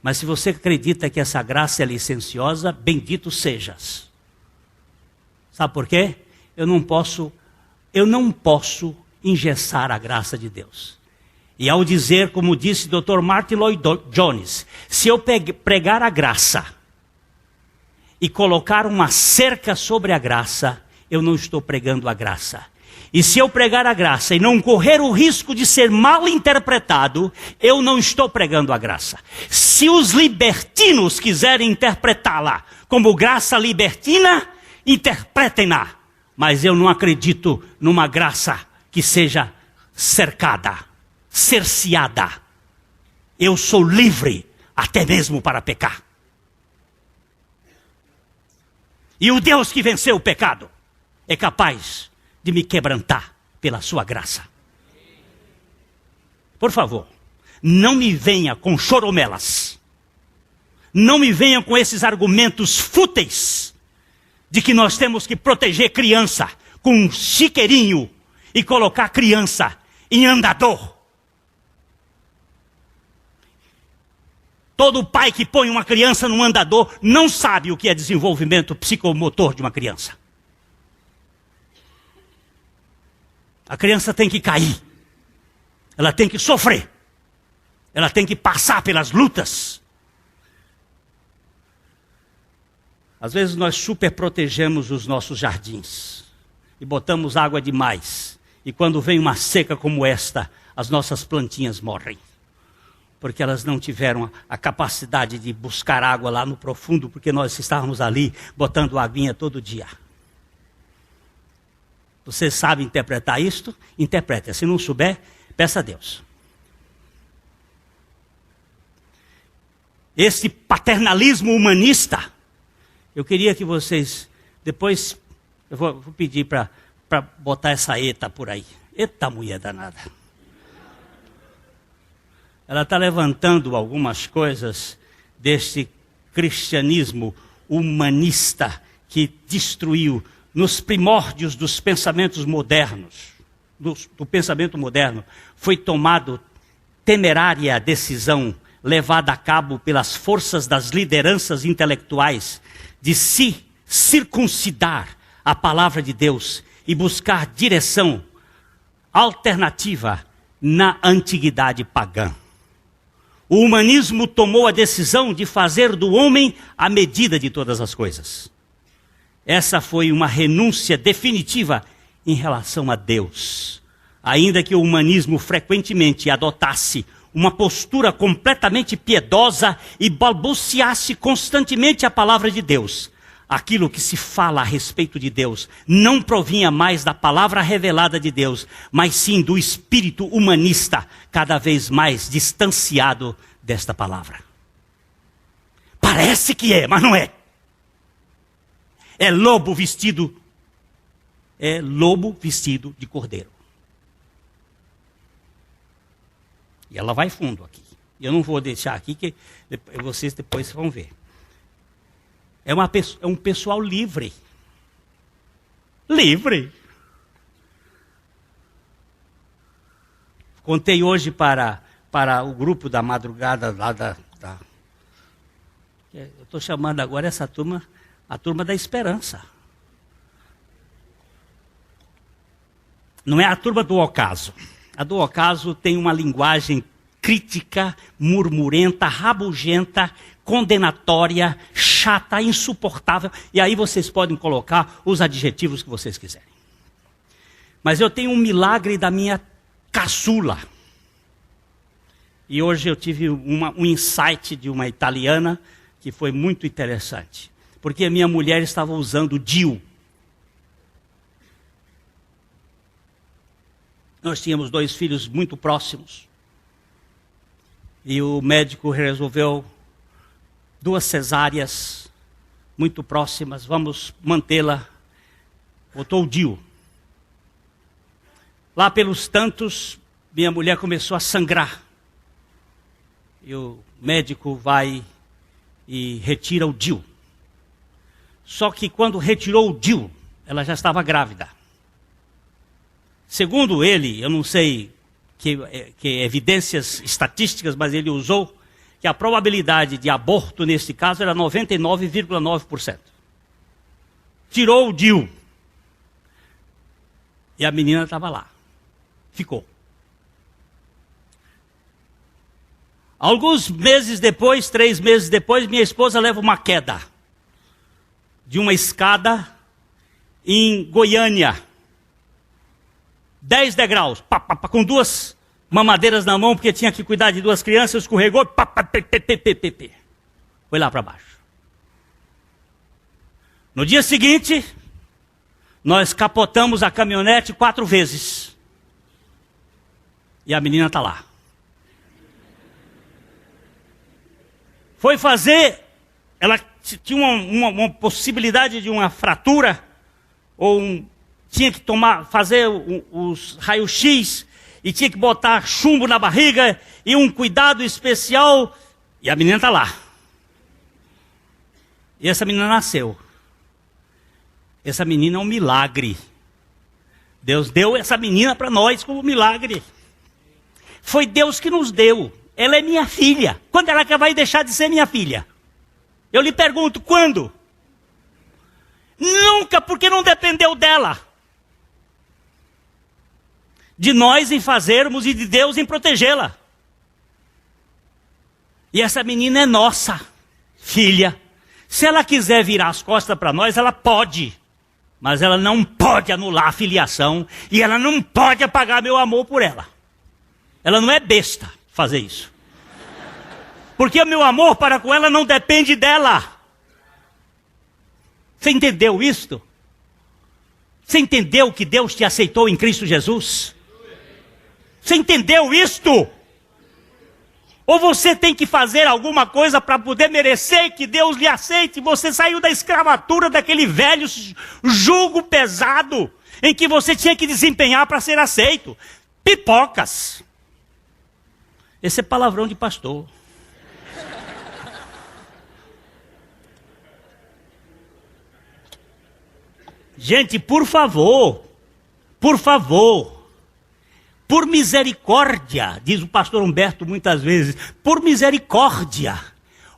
Mas se você acredita que essa graça é licenciosa, bendito sejas. Sabe por quê? Eu não posso engessar a graça de Deus. E ao dizer, como disse Dr. Martin Lloyd Jones, se eu pregar a graça e colocar uma cerca sobre a graça, eu não estou pregando a graça. E se eu pregar a graça e não correr o risco de ser mal interpretado, eu não estou pregando a graça. Se os libertinos quiserem interpretá-la como graça libertina, interpretem-na. Mas eu não acredito numa graça que seja cercada, cerceada. Eu sou livre até mesmo para pecar. E o Deus que venceu o pecado é capaz de me quebrantar pela sua graça. Por favor, não me venha com choromelas. Não me venha com esses argumentos fúteis de que nós temos que proteger criança com um chiqueirinho e colocar criança em andador. Todo pai que põe uma criança num andador não sabe o que é desenvolvimento psicomotor de uma criança. A criança tem que cair. Ela tem que sofrer. Ela tem que passar pelas lutas. Às vezes nós superprotegemos os nossos jardins. E botamos água demais. E quando vem uma seca como esta, as nossas plantinhas morrem. Porque elas não tiveram a capacidade de buscar água lá no profundo, porque nós estávamos ali botando aguinha todo dia. Você sabe interpretar isto? Interprete. Se não souber, peça a Deus. Esse paternalismo humanista, eu queria que vocês, depois, eu vou pedir para botar essa ETA por aí. Eita mulher danada. Ela está levantando algumas coisas deste cristianismo humanista que destruiu nos primórdios dos pensamentos modernos, do pensamento moderno, foi tomado temerária decisão levada a cabo pelas forças das lideranças intelectuais de se circuncidar a palavra de Deus e buscar direção alternativa na antiguidade pagã. O humanismo tomou a decisão de fazer do homem a medida de todas as coisas. Essa foi uma renúncia definitiva em relação a Deus. Ainda que o humanismo frequentemente adotasse uma postura completamente piedosa e balbuciasse constantemente a palavra de Deus, aquilo que se fala a respeito de Deus não provinha mais da palavra revelada de Deus, mas sim do espírito humanista, cada vez mais distanciado desta palavra. Parece que é, mas não é. É lobo vestido de cordeiro. E ela vai fundo aqui. Eu não vou deixar aqui, que vocês depois vão ver. É um pessoal livre. Livre. Contei hoje para o grupo da madrugada lá eu estou chamando agora essa turma, a turma da esperança. Não é a turma do ocaso. A do ocaso tem uma linguagem crítica, murmurenta, rabugenta, condenatória, chata, insuportável. E aí vocês podem colocar os adjetivos que vocês quiserem. Mas eu tenho um milagre da minha caçula. E hoje eu tive um insight de uma italiana que foi muito interessante. Porque a minha mulher estava usando DIU. Nós tínhamos 2 filhos muito próximos. E o médico resolveu 2 cesáreas muito próximas. Vamos mantê-la. Botou o DIU. Lá pelos tantos, minha mulher começou a sangrar. E o médico vai e retira o DIU. Só que quando retirou o DIU, ela já estava grávida. Segundo ele, eu não sei que evidências estatísticas, mas ele usou que a probabilidade de aborto nesse caso era 99,9%. Tirou o DIU. E a menina estava lá. Ficou. Alguns meses depois, 3 meses depois, minha esposa leva uma queda de uma escada em Goiânia. 10 degraus, com 2 mamadeiras na mão, porque tinha que cuidar de 2 crianças, escorregou, foi lá para baixo. No dia seguinte, nós capotamos a caminhonete 4 vezes. E a menina está lá. Foi fazer, ela tinha uma possibilidade de uma fratura, tinha que fazer os raios-x, e tinha que botar chumbo na barriga, e um cuidado especial, e a menina está lá. E essa menina nasceu. Essa menina é um milagre. Deus deu essa menina para nós como milagre. Foi Deus que nos deu. Ela é minha filha. Quando ela vai deixar de ser minha filha? Eu lhe pergunto, quando? Nunca, porque não dependeu dela. De nós em fazermos e de Deus em protegê-la. E essa menina é nossa filha. Se ela quiser virar as costas para nós, ela pode. Mas ela não pode anular a filiação. E ela não pode apagar meu amor por ela. Ela não é besta fazer isso. Porque o meu amor para com ela não depende dela. Você entendeu isto? Você entendeu que Deus te aceitou em Cristo Jesus? Você entendeu isto? Ou você tem que fazer alguma coisa para poder merecer que Deus lhe aceite? Você saiu da escravatura daquele velho jugo pesado em que você tinha que desempenhar para ser aceito. Pipocas. Esse é palavrão de pastor. Gente, por favor, por misericórdia, diz o pastor Humberto muitas vezes, por misericórdia,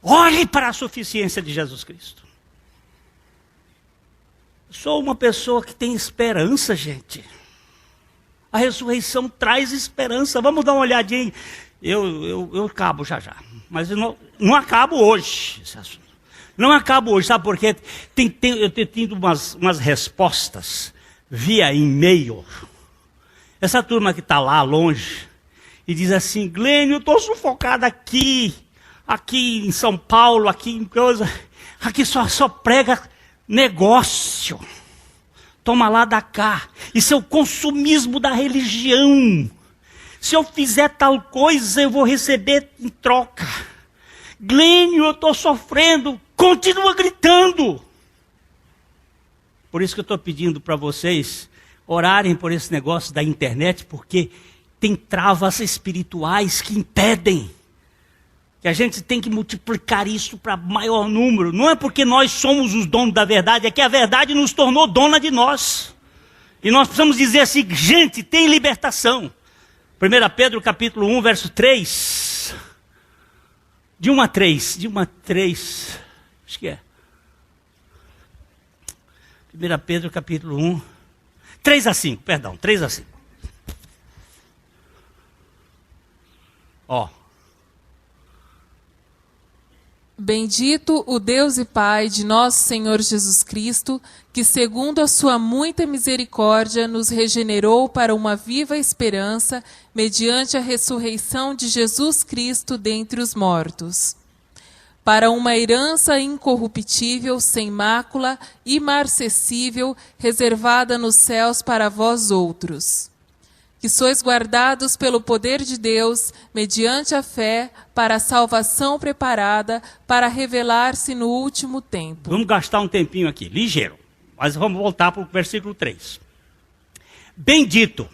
olhe para a suficiência de Jesus Cristo. Sou uma pessoa que tem esperança, gente. A ressurreição traz esperança. Vamos dar uma olhadinha. Eu acabo já. Mas eu não acabo hoje esse assunto. Não acabo hoje, sabe por quê? Eu tenho tido umas respostas via e-mail. Essa turma que está lá longe e diz assim, Glênio, eu estou sufocada aqui em São Paulo, aqui em coisa, aqui só prega negócio. Toma lá da cá. Isso é o consumismo da religião. Se eu fizer tal coisa, eu vou receber em troca. Glênio, eu estou sofrendo. Continua gritando. Por isso que eu estou pedindo para vocês orarem por esse negócio da internet, porque tem travas espirituais que impedem. Que a gente tem que multiplicar isso para maior número. Não é porque nós somos os donos da verdade, é que a verdade nos tornou dona de nós. E nós precisamos dizer assim, gente, tem libertação. 1 Pedro capítulo 1, verso 3. De 1 a 3. Acho que é. 1 Pedro capítulo 1. 3 a 5, perdão, 3 a 5. Ó. Bendito o Deus e Pai de nosso Senhor Jesus Cristo, que segundo a sua muita misericórdia nos regenerou para uma viva esperança, mediante a ressurreição de Jesus Cristo dentre os mortos, para uma herança incorruptível, sem mácula, imarcessível, reservada nos céus para vós outros, que sois guardados pelo poder de Deus, mediante a fé, para a salvação preparada, para revelar-se no último tempo. Vamos gastar um tempinho aqui, ligeiro, mas vamos voltar para o versículo 3. Bendito.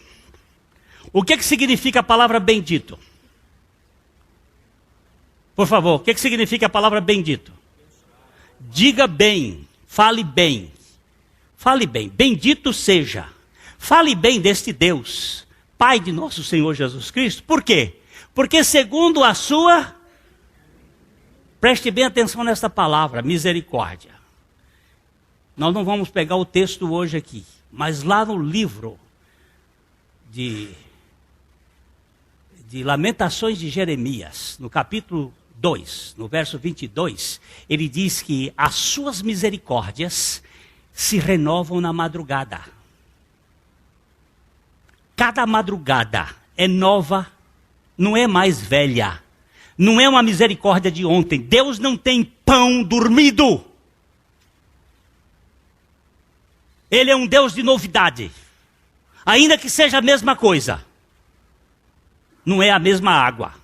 O que significa a palavra bendito? Por favor, o que significa a palavra bendito? Diga bem, fale bem. Fale bem, bendito seja. Fale bem deste Deus, Pai de nosso Senhor Jesus Cristo. Por quê? Porque segundo a sua... Preste bem atenção nesta palavra, misericórdia. Nós não vamos pegar o texto hoje aqui, mas lá no livro de Lamentações de Jeremias, no capítulo 2, no verso 22, ele diz que as suas misericórdias se renovam na madrugada. Cada madrugada é nova, não é mais velha. Não é uma misericórdia de ontem. Deus não tem pão dormido. Ele é um Deus de novidade. Ainda que seja a mesma coisa. Não é a mesma água.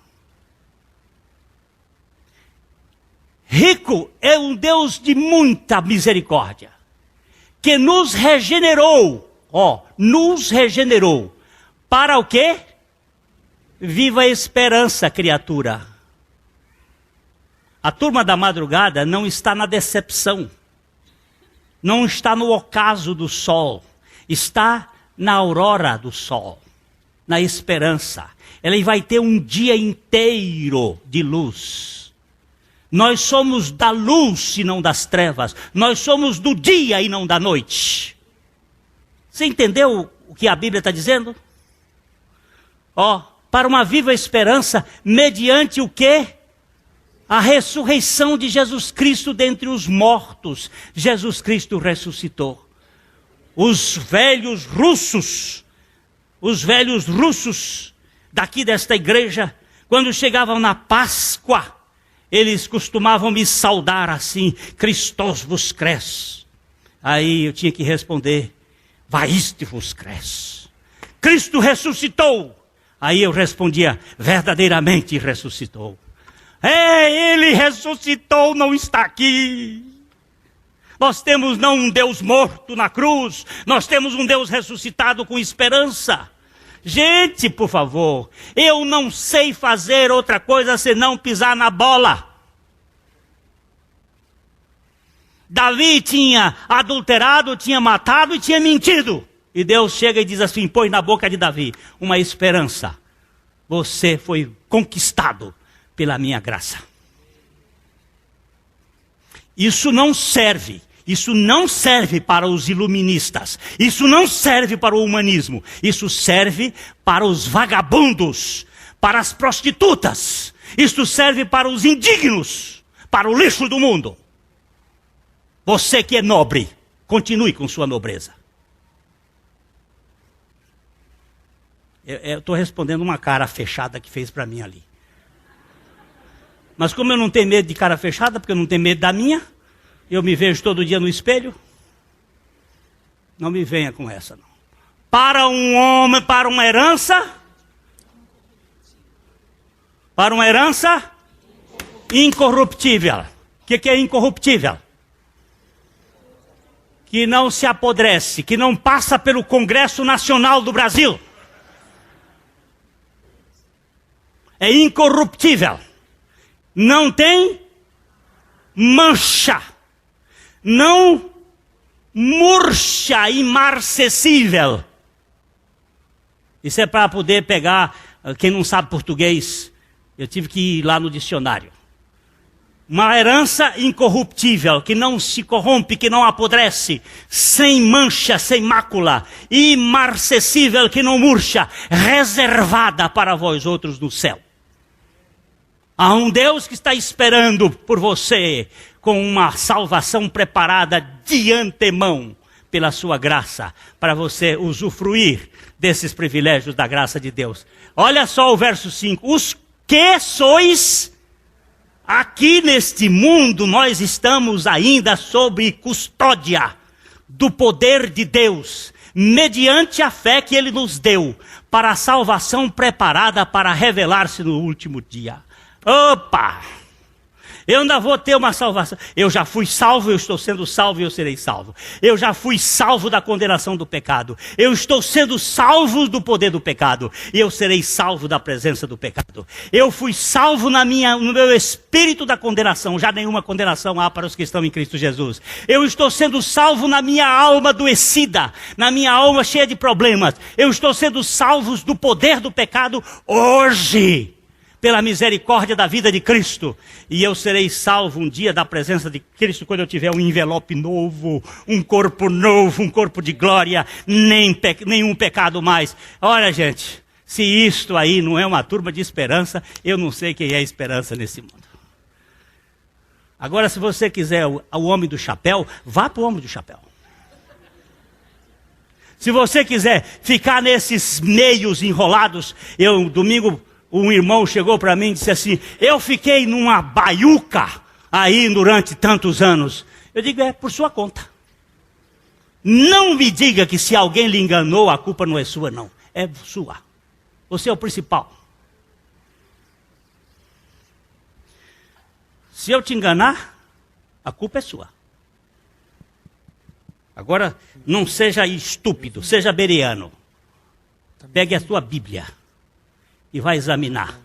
Rico é um Deus de muita misericórdia. Que nos regenerou. Nos regenerou. Para o quê? Viva a esperança, criatura. A turma da madrugada não está na decepção. Não está no ocaso do sol. Está na aurora do sol. Na esperança. Ela vai ter um dia inteiro de luz. Nós somos da luz e não das trevas. Nós somos do dia e não da noite. Você entendeu o que a Bíblia está dizendo? Para uma viva esperança, mediante o quê? A ressurreição de Jesus Cristo dentre os mortos. Jesus Cristo ressuscitou. Os velhos russos daqui desta igreja, quando chegavam na Páscoa, eles costumavam me saudar assim, Christos vos cres. Aí eu tinha que responder, vaiste vos cres. Cristo ressuscitou. Aí eu respondia, verdadeiramente ressuscitou. Ele ressuscitou, não está aqui. Nós temos não um Deus morto na cruz, nós temos um Deus ressuscitado com esperança. Gente, por favor, eu não sei fazer outra coisa senão pisar na bola. Davi tinha adulterado, tinha matado e tinha mentido. E Deus chega e diz assim, põe na boca de Davi uma esperança. Você foi conquistado pela minha graça. Isso não serve para os iluministas. Isso não serve para o humanismo. Isso serve para os vagabundos, para as prostitutas. Isso serve para os indignos, para o lixo do mundo. Você que é nobre, continue com sua nobreza. Eu estou respondendo uma cara fechada que fez para mim ali. Mas como eu não tenho medo de cara fechada, porque eu não tenho medo da minha, eu me vejo todo dia no espelho, não me venha com essa não. Para um homem, para uma herança incorruptível. O que é incorruptível? Que não se apodrece, que não passa pelo Congresso Nacional do Brasil. É incorruptível. Não tem mancha. Não murcha, imarcessível. Isso é para poder pegar, quem não sabe português, eu tive que ir lá no dicionário. Uma herança incorruptível, que não se corrompe, que não apodrece, sem mancha, sem mácula, imarcessível, que não murcha, reservada para vós outros no céu. Há um Deus que está esperando por você com uma salvação preparada de antemão pela sua graça, para você usufruir desses privilégios da graça de Deus. Olha só o verso 5. Os que sois aqui neste mundo, nós estamos ainda sob custódia do poder de Deus, mediante a fé que Ele nos deu, para a salvação preparada para revelar-se no último dia. Opa! Eu ainda vou ter uma salvação. Eu já fui salvo, eu estou sendo salvo e eu serei salvo. Eu já fui salvo da condenação do pecado. Eu estou sendo salvo do poder do pecado. E eu serei salvo da presença do pecado. Eu fui salvo no meu espírito da condenação. Já nenhuma condenação há para os que estão em Cristo Jesus. Eu estou sendo salvo na minha alma adoecida, na minha alma cheia de problemas. Eu estou sendo salvo do poder do pecado hoje, pela misericórdia da vida de Cristo. E eu serei salvo um dia da presença de Cristo, quando eu tiver um envelope novo, um corpo novo, um corpo de glória, nenhum pecado mais. Olha, gente, se isto aí não é uma turma de esperança, eu não sei quem é esperança nesse mundo. Agora, se você quiser o homem do chapéu, vá para o homem do chapéu. Se você quiser ficar nesses meios enrolados, domingo, um irmão chegou para mim e disse assim: eu fiquei numa baiuca aí durante tantos anos. Eu digo, é por sua conta. Não me diga que se alguém lhe enganou, a culpa não é sua, não. É sua. Você é o principal. Se eu te enganar, a culpa é sua. Agora, não seja estúpido, seja bereano. Pegue a sua Bíblia e vai examinar.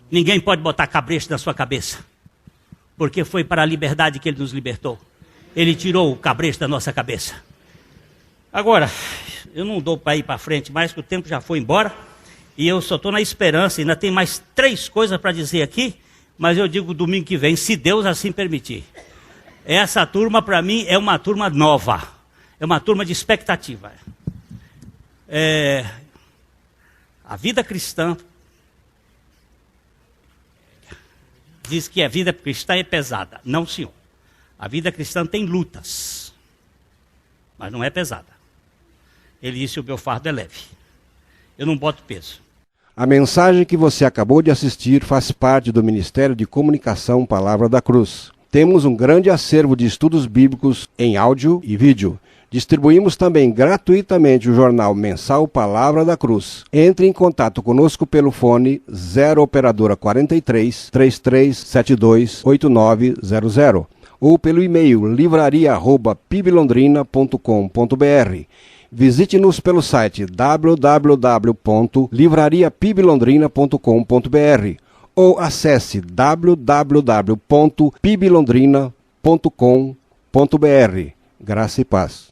Ninguém pode botar cabresto na sua cabeça, porque foi para a liberdade que Ele nos libertou. Ele tirou o cabresto da nossa cabeça. Agora, eu não dou para ir para frente mais, que o tempo já foi embora, e eu só estou na esperança. Ainda tem mais 3 coisas para dizer aqui, mas eu digo domingo que vem, se Deus assim permitir. Essa turma, para mim, é uma turma nova, é uma turma de expectativa. A vida cristã diz que a vida cristã é pesada. Não, senhor. A vida cristã tem lutas, mas não é pesada. Ele disse: o meu fardo é leve. Eu não boto peso. A mensagem que você acabou de assistir faz parte do Ministério de Comunicação Palavra da Cruz. Temos um grande acervo de estudos bíblicos em áudio e vídeo. Distribuímos também gratuitamente o jornal mensal Palavra da Cruz. Entre em contato conosco pelo fone 0 operadora 43 3372 8900 ou pelo e-mail livraria@piblondrina.com.br. Visite-nos pelo site www.livrariapiblondrina.com.br ou acesse www.piblondrina.com.br. Graça e paz.